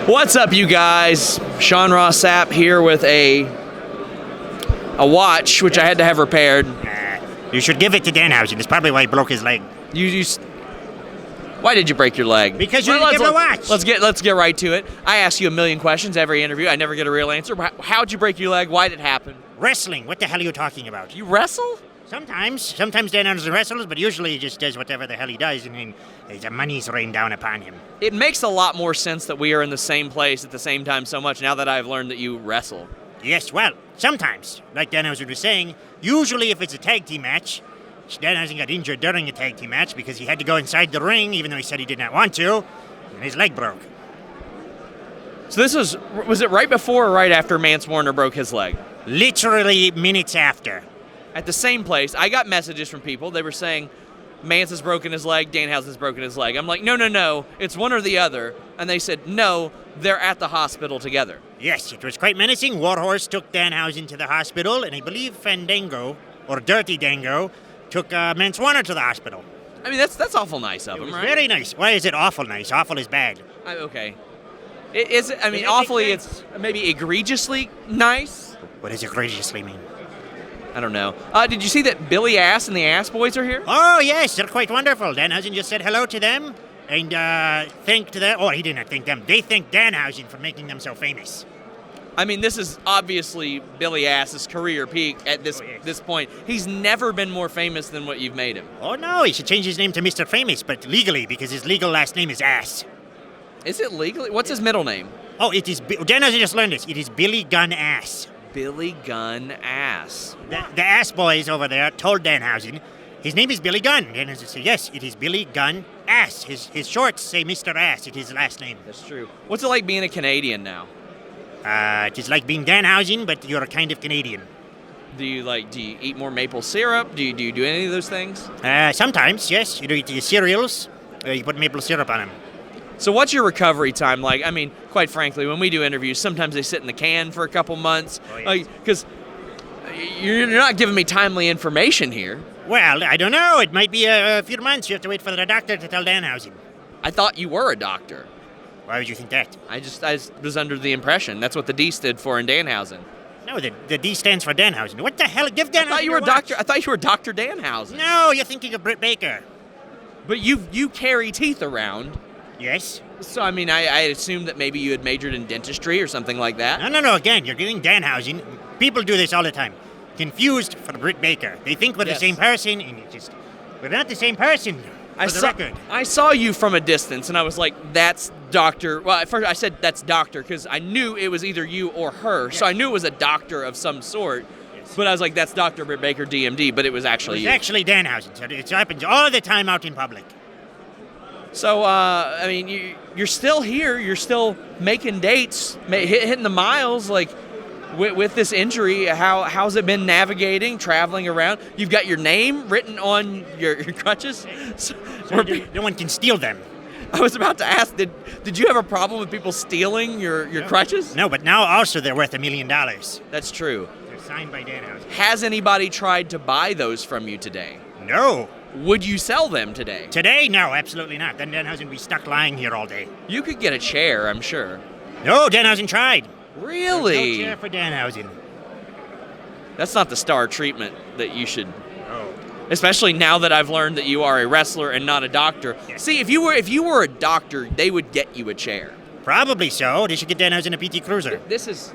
What's up, you guys? Sean Ross Sapp here with a watch, which I had to have repaired. You should give it to Danhausen. That's probably why he broke his leg. Why did you break your leg? Because you didn't give him a watch. Let's get right to it. I ask you a million questions every interview. I never get a real answer. How'd you break your leg? Why did it happen? Wrestling. What the hell are you talking about? You wrestle? Sometimes Danhausen wrestles, but usually he just does whatever the hell he does, and then the money's rained down upon him. It makes a lot more sense that we are in the same place at the same time so much now that I've learned that you wrestle. Yes, well, sometimes. Like Danhausen was saying, usually if it's a tag team match, Danhausen got injured during a tag team match because he had to go inside the ring, even though he said he did not want to, and his leg broke. So this was it right before or right after Mance Warner broke his leg? Literally minutes after. At the same place, I got messages from people. They were saying, Mance has broken his leg, Danhausen's broken his leg. I'm like, no, it's one or the other. And they said, no, they're at the hospital together. Yes, it was quite menacing. Warhorse took Danhausen to the hospital, and I believe Fandango, or Dirty Dango, took Mance Warner to the hospital. I mean, that's awful nice of them, right? Very nice. Why is it awful nice? Awful is bad. Okay. I mean, awfully, it's maybe egregiously nice. What does egregiously mean? I don't know. Did you see that Billy Ass and the Ass Boys are here? Oh, yes, they're quite wonderful. Danhausen just said hello to them and thanked them. Oh, he did not thank them. They thanked Danhausen for making them so famous. I mean, this is obviously Billy Ass's career peak at this point. He's never been more famous than what you've made him. Oh, no, he should change his name to Mr. Famous, but legally, because his legal last name is Ass. Is it legally? What's his middle name? Oh, it is. Danhausen just learned this. It is Billy Gunn Ass. Billy Gunn Ass. The Ass Boys over there told Danhausen his name is Billy Gunn. Danhausen said, yes, it is Billy Gunn Ass. His shorts say Mr. Ass. It is his last name. That's true. What's it like being a Canadian now? It is like being Danhausen, but you're a kind of Canadian. Do you eat more maple syrup? Do you do any of those things? Sometimes, yes. You eat your cereals. You put maple syrup on them. So what's your recovery time like? I mean, quite frankly, when we do interviews, sometimes they sit in the can for a couple months. Because you're not giving me timely information here. Well, I don't know. It might be a few months. You have to wait for the doctor to tell Danhausen. I thought you were a doctor. Why would you think that? I was under the impression that's what the D stood for in Danhausen. No, the D stands for Danhausen. What the hell? Give Danhausen I thought you were a doctor. I thought you were Dr. Danhausen. No, you're thinking of Britt Baker. But you carry teeth around. Yes. So, I mean, I assumed that maybe you had majored in dentistry or something like that. No. Again, you're getting Danhausen. People do this all the time. Confused for Britt Baker. They think we're the same person, and we're not the same person. Record. I saw you from a distance, and I was like, that's Doctor. Well, at first I said that's Doctor because I knew it was either you or her. Yes. So I knew it was a doctor of some sort. Yes. But I was like, that's Dr. Britt Baker, DMD, but it was actually you. It's actually Danhausen. So it happens all the time out in public. So, I mean, you're still here. You're still making dates, hitting the miles. Like, with this injury, how's it been navigating, traveling around? You've got your name written on your crutches. So no one can steal them. I was about to ask, did you have a problem with people stealing your crutches? No, but now also they're worth $1 million. That's true. They're signed by Danhausen. Has anybody tried to buy those from you today? No. Would you sell them today? Today? No, absolutely not. Then Danhausen would be stuck lying here all day. You could get a chair, I'm sure. No, Danhausen tried. Really? There's no chair for Danhausen. That's not the star treatment that you should... Oh. Especially now that I've learned that you are a wrestler and not a doctor. Yes. See, if you were a doctor, they would get you a chair. Probably so. They should get Danhausen a PT Cruiser. This is...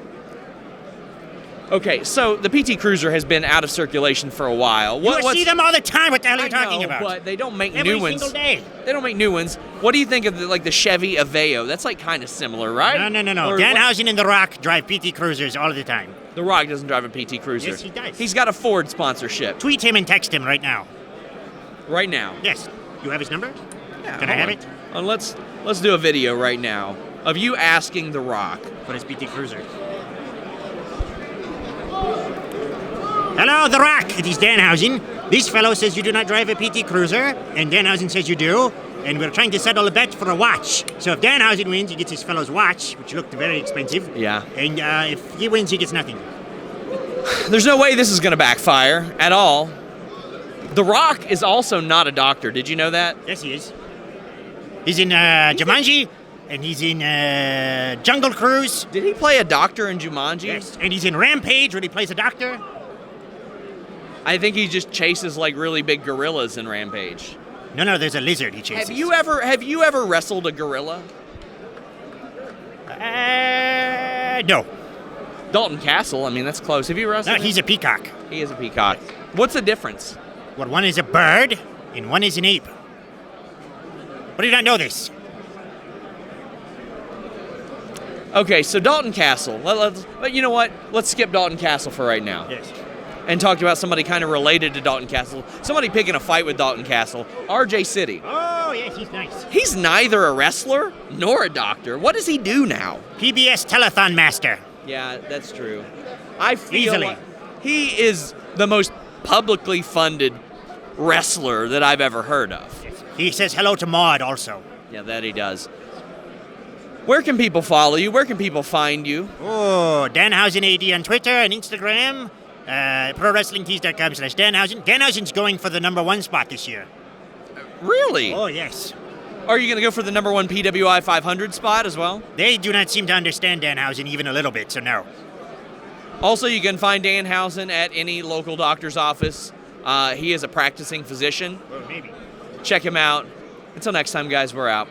Okay, so the PT Cruiser has been out of circulation for a while. You see them all the time. What the hell are you talking about? But they don't make Every new ones. Every single day. They don't make new ones. What do you think of the Chevy Aveo? That's like kind of similar, right? No. Danhausen and The Rock drive PT Cruisers all the time. The Rock doesn't drive a PT Cruiser. Yes, he does. He's got a Ford sponsorship. Tweet him and text him right now. Right now? Yes. You have his number? Yeah. Can I have it? Let's do a video right now of you asking The Rock for his PT Cruiser. Hello, The Rock. It is Danhausen. This fellow says you do not drive a PT Cruiser, and Danhausen says you do, and we're trying to settle a bet for a watch. So if Danhausen wins, he gets his fellow's watch, which looked very expensive. Yeah. And if he wins, he gets nothing. There's no way this is going to backfire at all. The Rock is also not a doctor. Did you know that? Yes, he is. He's in Jumanji. And he's in Jungle Cruise. Did he play a doctor in Jumanji? Yes. And he's in Rampage, where he plays a doctor. I think he just chases like really big gorillas in Rampage. No, there's a lizard he chases. Have you ever wrestled a gorilla? No. Dalton Castle, I mean, that's close. Have you wrestled No, he's a peacock. He is a peacock. What's the difference? Well, one is a bird, and one is an ape. What do you not know this? Okay, so Dalton Castle. But you know what? Let's skip Dalton Castle for right now. Yes. And talk about somebody kind of related to Dalton Castle. Somebody picking a fight with Dalton Castle. RJ City. Oh, yes, he's nice. He's neither a wrestler nor a doctor. What does he do now? PBS Telethon Master. Yeah, that's true. I feel Easily. like he is the most publicly funded wrestler that I've ever heard of. He says hello to Maud also. Yeah, that he does. Where can people follow you? Where can people find you? Oh, Danhausen AD on Twitter and Instagram. ProWrestlingTees.com/Danhausen. Danhausen's going for the #1 spot this year. Really? Oh, yes. Are you going to go for the #1 PWI 500 spot as well? They do not seem to understand Danhausen even a little bit, so no. Also, you can find Danhausen at any local doctor's office. He is a practicing physician. Well, maybe. Check him out. Until next time, guys, we're out.